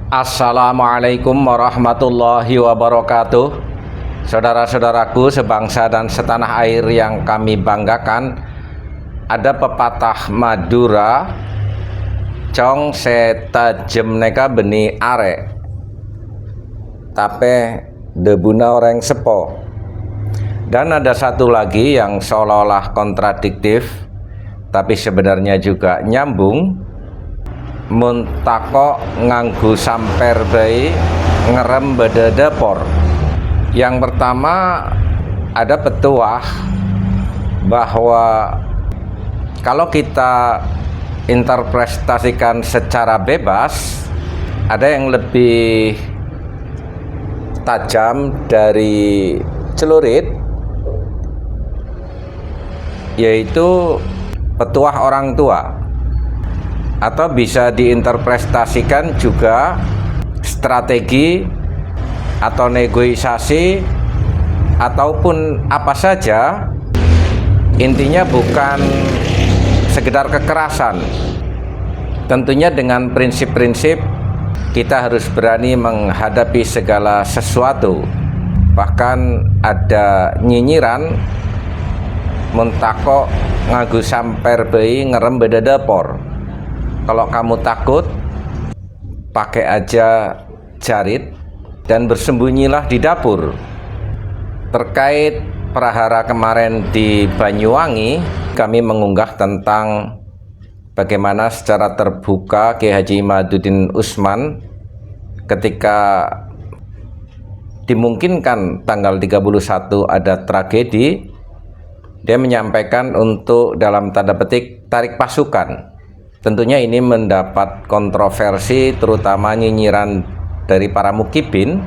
Assalamualaikum warahmatullahi wabarakatuh. Saudara-saudaraku sebangsa dan setanah air yang kami banggakan, ada pepatah Madura, cong setajem neka beni are, tapi debuna orang sepo. Dan ada satu lagi yang seolah-olah kontradiktif, tapi sebenarnya juga nyambung. Muntako nganggu samper bayi ngerem beda dapur. Yang pertama, ada petuah bahwa kalau kita interpretasikan secara bebas, ada yang lebih tajam dari celurit, yaitu petuah orang tua. Atau bisa diinterpretasikan juga strategi atau negosiasi ataupun apa saja, intinya bukan sekedar kekerasan. Tentunya dengan prinsip-prinsip kita harus berani menghadapi segala sesuatu. Bahkan ada nyinyiran muntako ngagu samper bayi ngerem beda dapur. Kalau kamu takut, pakai aja jarit dan bersembunyilah di dapur. Terkait prahara kemarin di Banyuwangi, kami mengunggah tentang bagaimana secara terbuka Kiai Haji Imaduddin Usman ketika dimungkinkan tanggal 31 ada tragedi, dia menyampaikan untuk dalam tanda petik tarik pasukan. Tentunya ini mendapat kontroversi, terutama nyinyiran dari para mukibin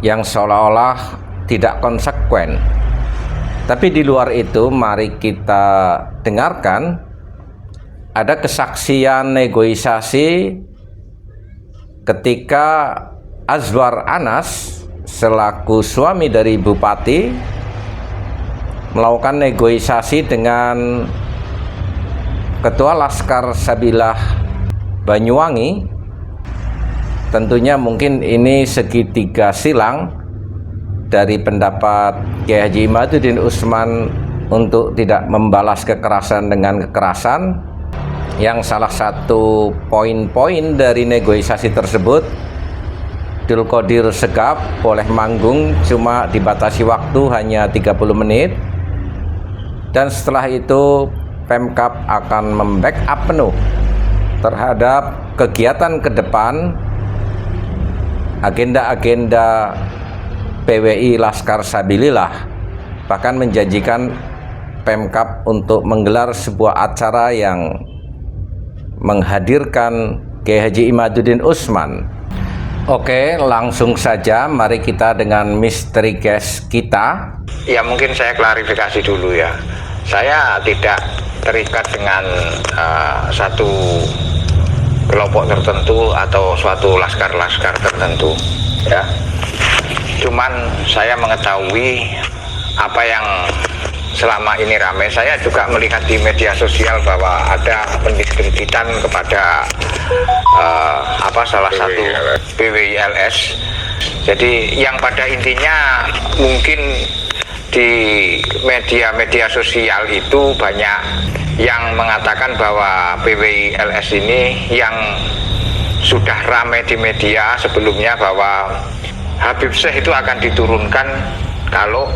yang seolah-olah tidak konsekuen. Tapi di luar itu, mari kita dengarkan ada kesaksian negosiasi ketika Azwar Anas selaku suami dari Bupati melakukan negosiasi dengan Ketua Laskar Sabilah Banyuwangi. Tentunya mungkin ini segitiga silang dari pendapat Kiai Haji Imaduddin Usman untuk tidak membalas kekerasan dengan kekerasan, yang salah satu poin-poin dari negosiasi tersebut, Abdul Qadir Segaf boleh manggung cuma dibatasi waktu hanya 30 menit, dan setelah itu Pemkab akan membackup penuh terhadap kegiatan ke depan, agenda-agenda PWI Laskar Sabilillah, bahkan menjanjikan Pemkab untuk menggelar sebuah acara yang menghadirkan Kiai Haji Imaduddin Usman. Oke, langsung saja mari kita dengan misteri guest kita. Ya, mungkin saya klarifikasi dulu ya. Saya tidak terikat dengan satu kelompok tertentu atau suatu laskar-laskar tertentu ya. Cuman saya mengetahui apa yang selama ini ramai. Saya juga melihat di media sosial bahwa ada pendiskreditan kepada salah satu PWI-LS. Jadi yang pada intinya mungkin di media-media sosial itu banyak yang mengatakan bahwa PWI-LS ini yang sudah ramai di media sebelumnya, bahwa Habib Syekh itu akan diturunkan kalau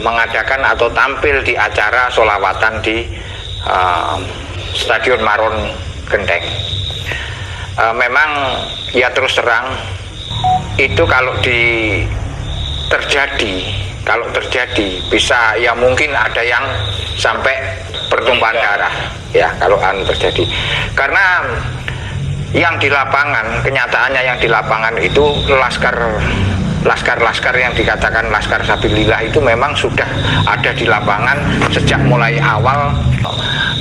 mengadakan atau tampil di acara sholawatan di Stadion Maron Genteng. Memang ya terus terang itu kalau terjadi bisa ya mungkin ada yang sampai pertumpahan darah ya kalau terjadi, karena yang di lapangan, kenyataannya yang di lapangan itu laskar yang dikatakan Laskar Sabilillah itu memang sudah ada di lapangan sejak mulai awal,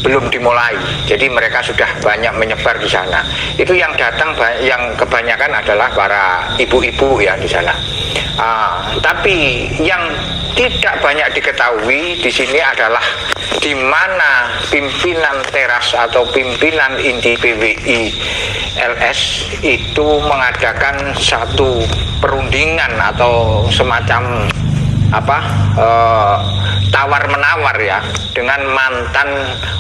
belum dimulai. Jadi mereka sudah banyak menyebar di sana. Itu yang datang yang kebanyakan adalah para ibu-ibu ya di sana. Tapi yang tidak banyak diketahui di sini adalah di mana pimpinan teras atau pimpinan inti PWI LS itu mengadakan satu perundingan atau semacam tawar menawar ya dengan mantan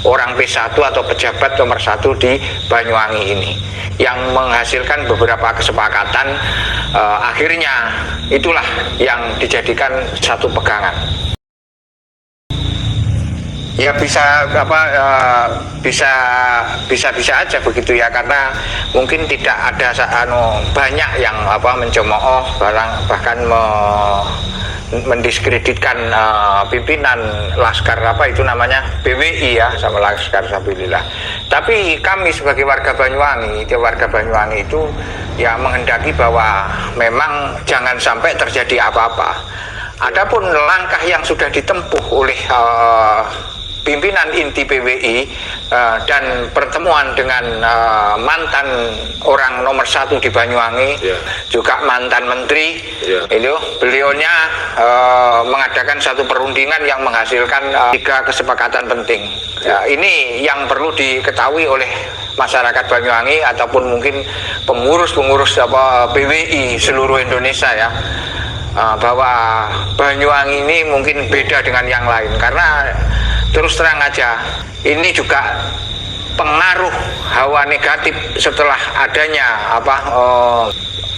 orang P1 atau pejabat nomor 1 di Banyuwangi ini, yang menghasilkan beberapa kesepakatan. Akhirnya itulah yang dijadikan satu pegangan. Ya bisa bisa aja begitu ya, karena mungkin tidak ada banyak yang mencemooh bahkan mendiskreditkan pimpinan Laskar itu namanya BWI ya, sama Laskar Sabilillah. Tapi kami sebagai warga Banyuwangi itu ya menghendaki bahwa memang jangan sampai terjadi apa-apa. Adapun langkah yang sudah ditempuh oleh pimpinan inti PWI dan pertemuan dengan mantan orang nomor 1 di Banyuwangi, juga mantan menteri, itu beliaunya mengadakan satu perundingan yang menghasilkan 3 kesepakatan penting. Ya, ini yang perlu diketahui oleh masyarakat Banyuwangi ataupun mungkin pengurus-pengurus PWI seluruh Indonesia ya, bahwa Banyuwangi ini mungkin beda dengan yang lain, karena terus terang aja ini juga pengaruh hawa negatif setelah adanya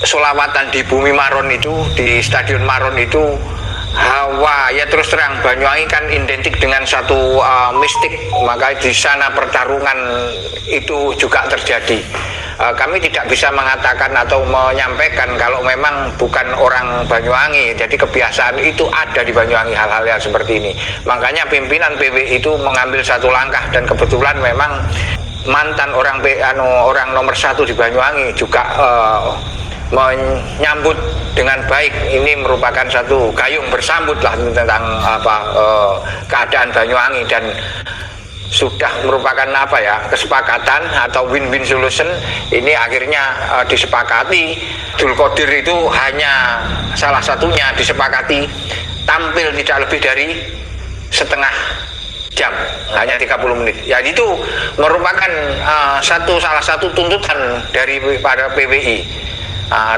sholawatan di Bumi Maron itu, di Stadion Maron itu. Hawa ya terus terang Banyuwangi kan identik dengan satu mistik, maka di sana pertarungan itu juga terjadi. Kami tidak bisa mengatakan atau menyampaikan kalau memang bukan orang Banyuwangi, jadi kebiasaan itu ada di Banyuwangi hal-hal yang seperti ini. Makanya pimpinan PW itu mengambil satu langkah, dan kebetulan memang mantan orang nomor 1 di Banyuwangi juga menyambut dengan baik. Ini merupakan satu gayung bersambut lah tentang keadaan Banyuwangi, dan sudah merupakan kesepakatan atau win-win solution. Ini akhirnya disepakati. Abdul Qadir itu hanya salah satunya disepakati tampil tidak lebih dari setengah jam, hanya 30 menit. Ya itu merupakan salah satu tuntutan dari para PWI.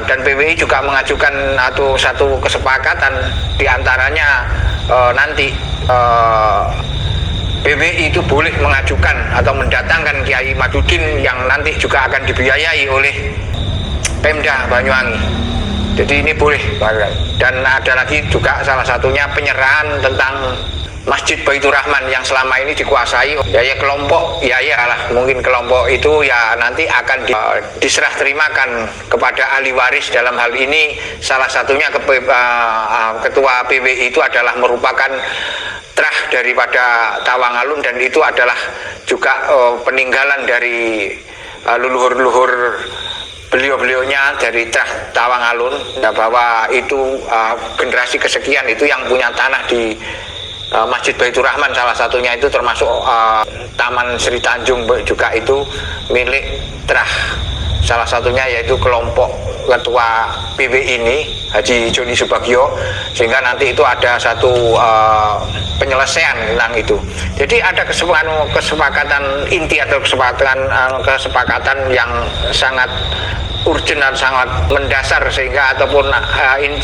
Dan PWI juga mengajukan satu kesepakatan, diantaranya nanti PWI itu boleh mengajukan atau mendatangkan Kiai Madudin yang nanti juga akan dibiayai oleh Pemda Banyuwangi. Jadi ini boleh. Dan ada lagi juga salah satunya penyerahan tentang Masjid Baitur Rahman yang selama ini dikuasai kelompok mungkin kelompok itu ya nanti akan diserah terimakan kepada ahli waris. Dalam hal ini salah satunya ketua PWI itu adalah merupakan trah daripada Tawangalun, dan itu adalah juga peninggalan dari leluhur-leluhur beliau-beliaunya dari trah Tawangalun, bahwa itu generasi kesekian itu yang punya tanah di Masjid Baitur Rahman, salah satunya itu termasuk Taman Sri Tanjung juga itu milik trah, salah satunya yaitu kelompok ketua PW ini Haji Joni Subagio, sehingga nanti itu ada satu penyelesaian tentang itu. Jadi ada kesepakatan inti atau kesepakatan yang sangat urgent dan sangat mendasar, sehingga ataupun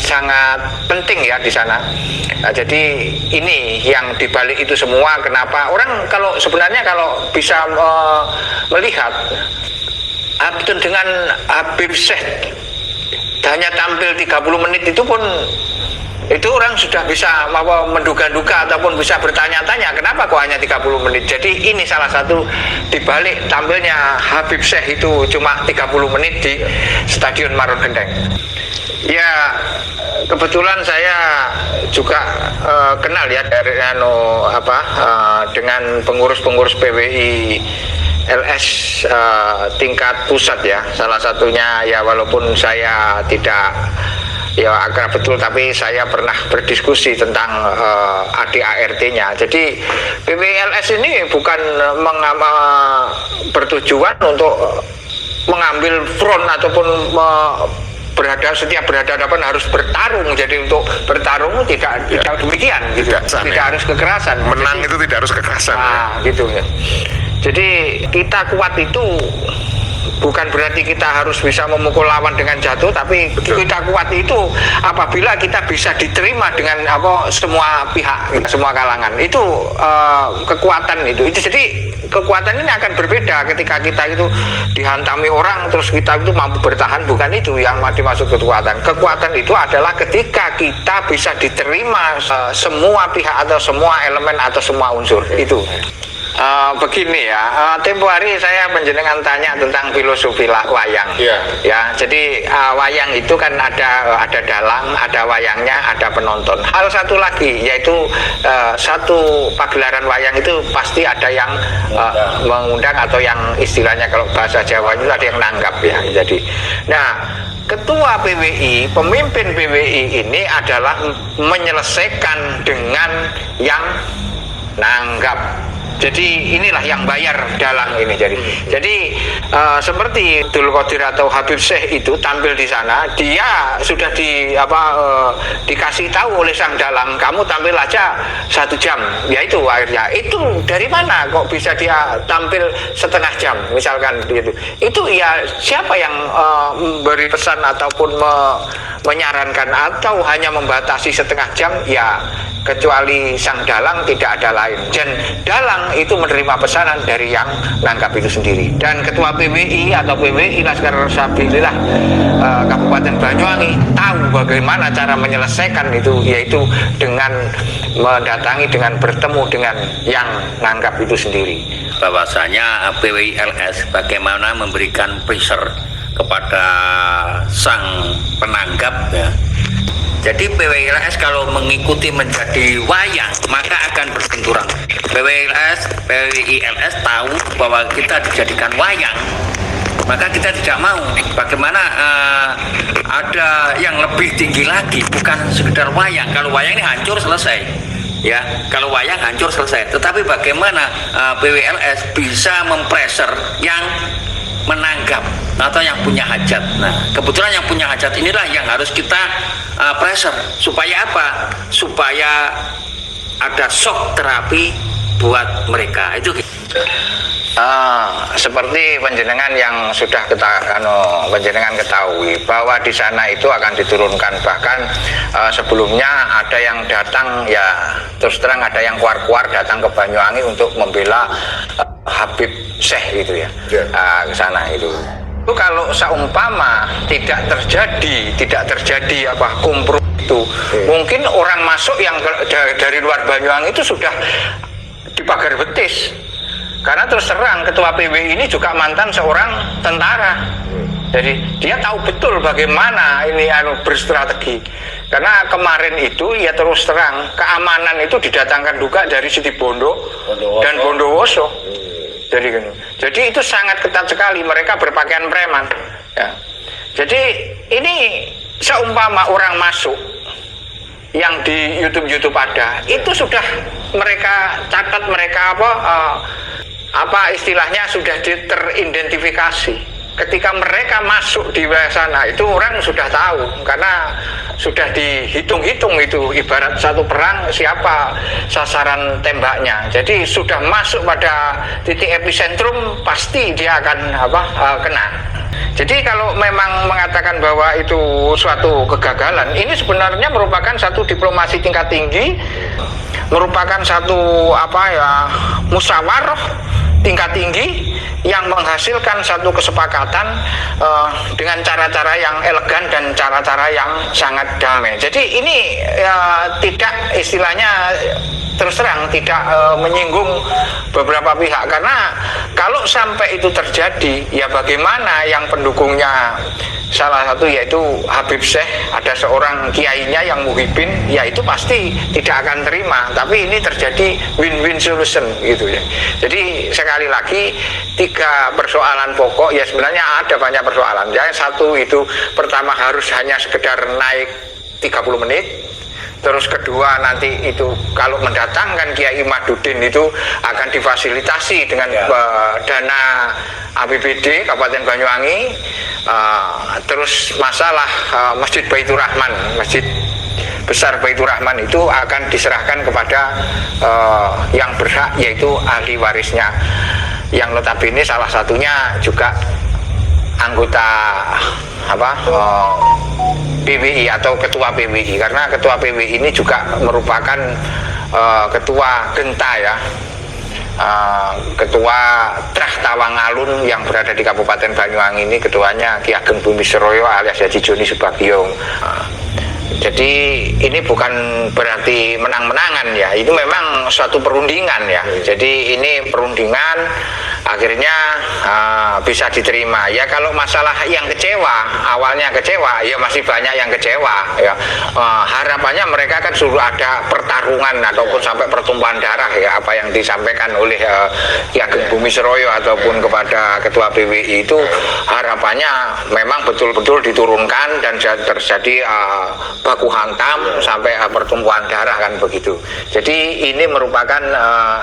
sangat penting ya di sana. Nah, jadi ini yang dibalik itu semua, kenapa orang kalau bisa melihat dengan Habib Syekh hanya tampil 30 menit itu pun itu orang sudah bisa menduga-duga ataupun bisa bertanya-tanya kenapa kok hanya 30 menit. Jadi ini salah satu dibalik tampilnya Habib Syekh itu cuma 30 menit di Stadion Maron Gendeng. Ya kebetulan saya juga kenal ya dari dengan pengurus-pengurus PWI LS tingkat pusat ya, salah satunya ya, walaupun saya tidak akrab betul, tapi saya pernah berdiskusi tentang ADART-nya. Jadi PWLS ini bukan bertujuan untuk mengambil front ataupun setiap berhadapan harus bertarung. Jadi untuk bertarung tidak demikian, gitu. Tidak harus kekerasan. Menang itu tidak harus kekerasan. Gitu ya. Jadi kita kuat itu bukan berarti kita harus bisa memukul lawan dengan jatuh, tapi kita kuat itu apabila kita bisa diterima dengan semua pihak, semua kalangan. Itu kekuatan itu. Jadi kekuatan ini akan berbeda ketika kita itu dihantami orang terus kita itu mampu bertahan. Bukan itu yang dimaksud kekuatan. Kekuatan itu adalah ketika kita bisa diterima semua pihak atau semua elemen atau semua unsur itu. Begini ya, tempo hari saya menjenengan tanya tentang filosofi wayang. Ya, jadi wayang itu kan ada dalang, ada wayangnya, ada penonton. Hal satu lagi yaitu satu pagelaran wayang itu pasti ada yang mengundang atau yang istilahnya kalau bahasa Jawa itu ada yang nanggap ya. Jadi, nah, Ketua PWI, pemimpin PWI ini adalah menyelesaikan dengan yang nanggap. Jadi inilah yang bayar dalang ini. Jadi seperti Abdul Qadir atau Habib Syekh itu tampil di sana, dia sudah dikasih tahu oleh sang dalang, kamu tampil aja 1 jam. Ya itu akhirnya. Itu dari mana kok bisa dia tampil setengah jam misalkan gitu. Itu ya siapa yang memberi pesan ataupun menyarankan atau hanya membatasi setengah jam? Ya kecuali sang dalang, tidak ada lain. Dan dalang itu menerima pesanan dari yang nangkap itu sendiri. Dan Ketua PWI atau PWI Laskar Sabilillah Kabupaten Banyuwangi tahu bagaimana cara menyelesaikan itu, yaitu dengan mendatangi, dengan bertemu dengan yang nangkap itu sendiri. Bahwasanya PWI LS bagaimana memberikan pressure kepada sang penanggap ya. Jadi PWI LS kalau mengikuti menjadi wayang maka akan berbenturan. PWI LS tahu bahwa kita dijadikan wayang, maka kita tidak mau. Bagaimana ada yang lebih tinggi lagi, bukan sekedar wayang. Kalau wayang ini hancur selesai, ya. Kalau wayang hancur selesai. Tetapi bagaimana PWI LS bisa mempressure yang menanggap atau yang punya hajat. Nah, kebetulan yang punya hajat inilah yang harus kita pressure. Supaya apa? Supaya ada shock terapi buat mereka. Itu seperti panjenengan yang sudah panjenengan ketahui bahwa di sana itu akan diturunkan, bahkan sebelumnya ada yang datang ya terus terang, ada yang keluar datang ke Banyuwangi untuk membela Habib Syekh gitu ya, ke sana itu. Itu kalau seumpama tidak terjadi kumpul itu, mungkin orang masuk yang dari luar Banyuwangi itu sudah dipagar betis. Karena terus terang Ketua PWI ini juga mantan seorang tentara. Jadi dia tahu betul bagaimana ini berstrategi. Karena kemarin itu ya terus terang keamanan itu didatangkan juga dari Situbondo dan Bondowoso. Jadi itu sangat ketat sekali, mereka berpakaian preman. Ya. Jadi ini seumpama orang masuk yang di YouTube ada, itu sudah mereka catat, mereka istilahnya sudah teridentifikasi. Ketika mereka masuk di sana itu orang sudah tahu, karena sudah dihitung-hitung itu ibarat satu perang siapa sasaran tembaknya. Jadi sudah masuk pada titik epicentrum pasti dia akan kena. Jadi kalau memang mengatakan bahwa itu suatu kegagalan, ini sebenarnya merupakan satu diplomasi tingkat tinggi, merupakan satu musyawarah tingkat tinggi yang menghasilkan satu kesepakatan dengan cara-cara yang elegan dan cara-cara yang sangat damai. Jadi ini tidak istilahnya terus terang tidak menyinggung beberapa pihak, karena kalau sampai itu terjadi ya bagaimana yang pendukungnya salah satu yaitu Habib Syekh, ada seorang kiainya yang muhibin, ya itu pasti tidak akan terima. Tapi ini terjadi win-win solution gitu ya. Jadi sekali lagi 3 persoalan pokok, ya sebenarnya ada banyak persoalan. Yang satu itu pertama harus hanya sekedar naik 30 menit. Terus kedua nanti itu kalau mendatangkan Kiai Madudin itu akan difasilitasi dengan dana APBD Kabupaten Banyuwangi. Terus masalah Masjid Baitur Rahman, Masjid besar Baitur Rahman itu akan diserahkan kepada yang berhak, yaitu ahli warisnya, yang notabene salah satunya juga anggota PWI atau ketua PWI, karena ketua PWI ini juga merupakan ketua Genta ya, ketua Trah Tawangalun yang berada di Kabupaten Banyuwangi ini ketuanya Ki Ageng Bumi Seroyo alias Haji Joni Subagio. Jadi ini bukan berarti menang-menangan ya, itu memang suatu perundingan ya. Jadi ini perundingan akhirnya bisa diterima ya. Kalau masalah yang kecewa, awalnya kecewa ya, masih banyak yang kecewa ya. Harapannya mereka kan suruh ada pertarungan ataupun sampai pertumpahan darah ya, apa yang disampaikan oleh Ki Ageng Bumi Seroyo ataupun kepada ketua PWI itu harapannya memang betul-betul diturunkan dan terjadi baku hantam sampai pertumpahan darah kan begitu. Jadi ini merupakan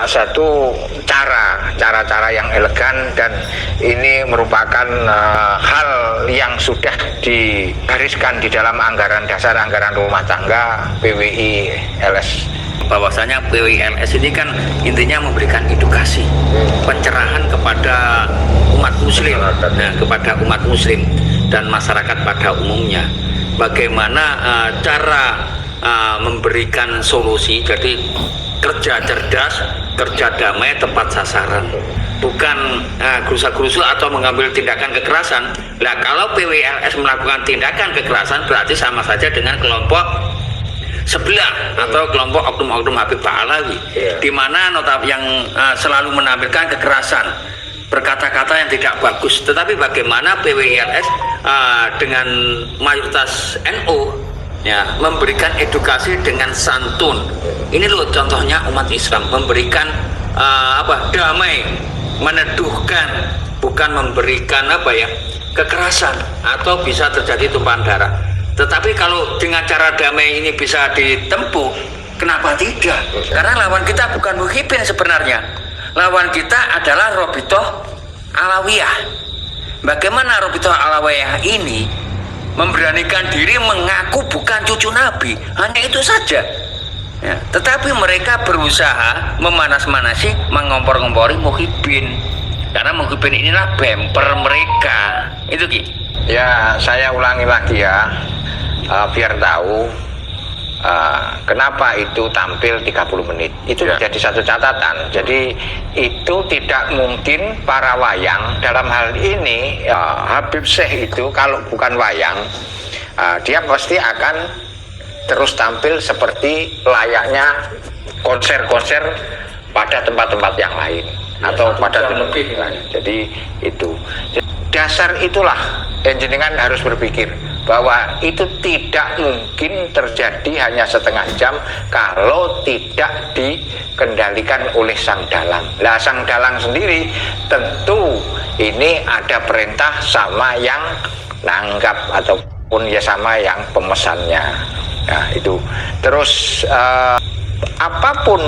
satu cara-cara yang elegan, dan ini merupakan hal yang sudah digariskan di dalam anggaran dasar anggaran rumah tangga PWI LS. Bahwasanya PWI LS ini kan intinya memberikan edukasi, pencerahan kepada umat muslim, kepada umat muslim dan masyarakat pada umumnya. Bagaimana cara memberikan solusi, jadi kerja cerdas, kerja damai, tepat sasaran, bukan gerusa-gerusu atau mengambil tindakan kekerasan. Nah, kalau PWLS melakukan tindakan kekerasan berarti sama saja dengan kelompok sebelah atau kelompok oknum-oknum Habib Ba'alawi, di mana yang selalu menampilkan kekerasan, berkata-kata yang tidak bagus. Tetapi bagaimana PWILS dengan mayoritas NU ya, memberikan edukasi dengan santun. Ini loh contohnya umat Islam memberikan damai, meneduhkan, bukan memberikan kekerasan atau bisa terjadi tumpahan darah. Tetapi kalau dengan cara damai ini bisa ditempuh, kenapa tidak? Karena lawan kita bukan Muhyiddin sebenarnya. Lawan kita adalah Robitoh Alawiyah. Bagaimana Robitoh Alawiyah ini memberanikan diri mengaku bukan cucu Nabi, hanya itu saja ya. Tetapi mereka berusaha memanas-manasi, mengompor-ngompori Muhyiddin, karena Muhyiddin inilah bemper mereka. Itu Ki. Ya, saya ulangi lagi ya, biar tahu kenapa itu tampil 30 menit. Itu menjadi satu catatan. Jadi itu tidak mungkin para wayang dalam hal ini Habib Syekh itu kalau bukan wayang, dia pasti akan terus tampil seperti layaknya konser-konser pada tempat-tempat yang lain atau pada lebih lain. Jadi itu dasar itulah jenengan harus berpikir bahwa itu tidak mungkin terjadi hanya setengah jam kalau tidak dikendalikan oleh sang dalang. Lah sang dalang sendiri tentu ini ada perintah sama yang nanggap ataupun ya sama yang pemesannya. Nah itu terus apapun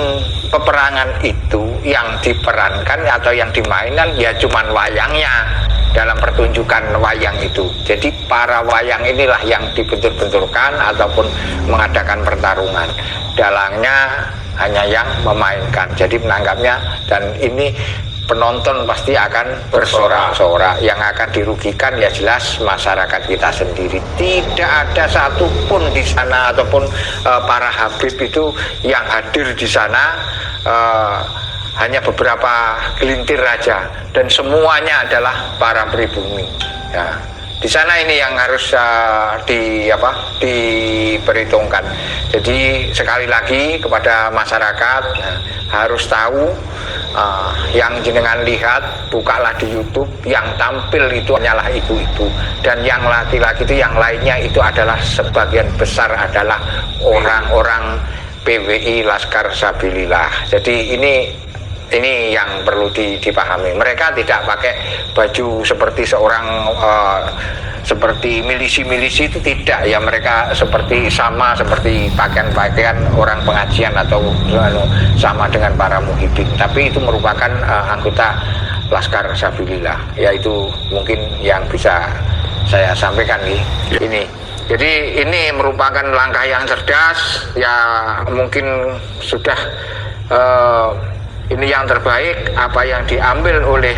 peperangan itu yang diperankan atau yang dimainkan ya cuman wayangnya dalam pertunjukan wayang itu. Jadi para wayang inilah yang dibentur-benturkan ataupun mengadakan pertarungan. Dalangnya hanya yang memainkan, jadi menanggapnya, dan ini penonton pasti akan bersorak-sorak. Yang akan dirugikan ya jelas masyarakat kita sendiri. Tidak ada satupun di sana ataupun para habib itu yang hadir di sana, hanya beberapa gelintir aja, dan semuanya adalah para pribumi. Ya, di sana ini yang harus diperhitungkan. Jadi sekali lagi kepada masyarakat harus tahu, yang jenengan lihat, bukalah di YouTube, yang tampil itu hanyalah ibu-ibu, dan yang laki-laki itu yang lainnya itu adalah sebagian besar adalah orang-orang PWI Laskar Sabilillah. Jadi ini yang perlu dipahami. Mereka tidak pakai baju seperti seorang seperti milisi-milisi, itu tidak ya. Mereka seperti pakaian-pakaian orang pengajian atau sama dengan para muhibin, tapi itu merupakan anggota Laskar Sabilillah. Ya itu mungkin yang bisa saya sampaikan ini. Jadi ini merupakan langkah yang cerdas ya, mungkin sudah ini yang terbaik. Apa yang diambil oleh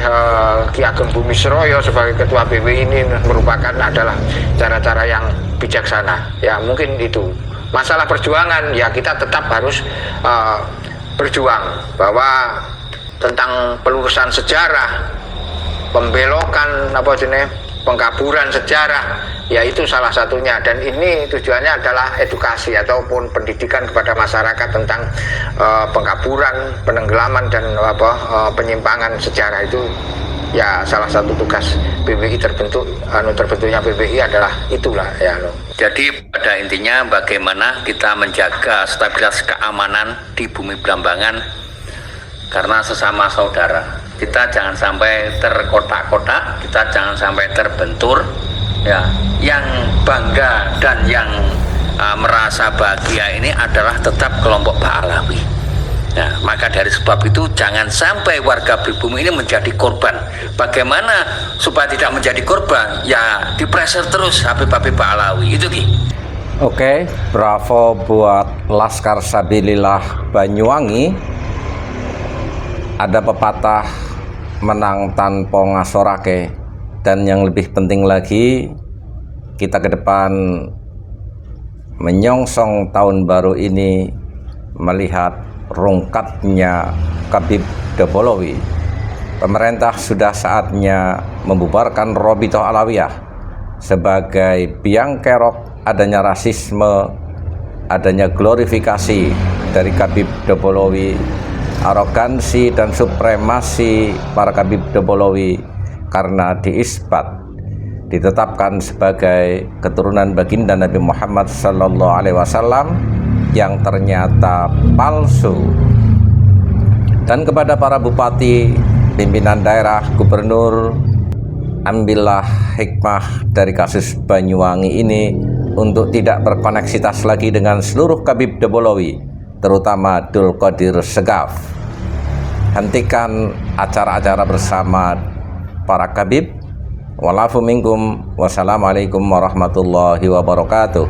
Ki Ageng Bumisroyo sebagai ketua PBI ini merupakan adalah cara-cara yang bijaksana. Ya mungkin itu. Masalah perjuangan ya kita tetap harus berjuang, bahwa tentang pelurusan sejarah, pembelokan pengkaburan sejarah, yaitu salah satunya. Dan ini tujuannya adalah edukasi ataupun pendidikan kepada masyarakat tentang pengkaburan, penenggelaman dan penyimpangan sejarah itu. Ya salah satu tugas PBI terbentuknya PBI adalah itulah ya. Jadi pada intinya bagaimana kita menjaga stabilitas keamanan di Bumi Blambangan, karena sesama saudara. Kita jangan sampai terkotak-kotak, kita jangan sampai terbentur, ya. Yang bangga dan yang merasa bahagia ini adalah tetap kelompok Pahlawi. Nah, maka dari sebab itu jangan sampai warga pribumi ini menjadi korban. Bagaimana supaya tidak menjadi korban? Ya dipreser terus Habib-Habib Pahlawi itu Ki. Oke, bravo buat Laskar Sabilillah Banyuwangi. Ada pepatah menang tanpa ngasorake, dan yang lebih penting lagi kita ke depan menyongsong tahun baru ini melihat rungkatnya Khabib Dobolowi. Pemerintah sudah saatnya membubarkan Robitoh Alawiyah sebagai biang kerok adanya rasisme, adanya glorifikasi dari Khabib Dobolowi, arogansi dan supremasi para Khabib Dobolowi karena ditetapkan sebagai keturunan baginda Nabi Muhammad SAW yang ternyata palsu. Dan kepada para bupati, pimpinan daerah, gubernur, ambillah hikmah dari kasus Banyuwangi ini untuk tidak berkoneksitas lagi dengan seluruh Khabib Dobolowi, terutama Abdul Qadir Segaf. Hentikan acara-acara bersama para Khabib. Walafu minkum. Wassalamualaikum warahmatullahi wabarakatuh.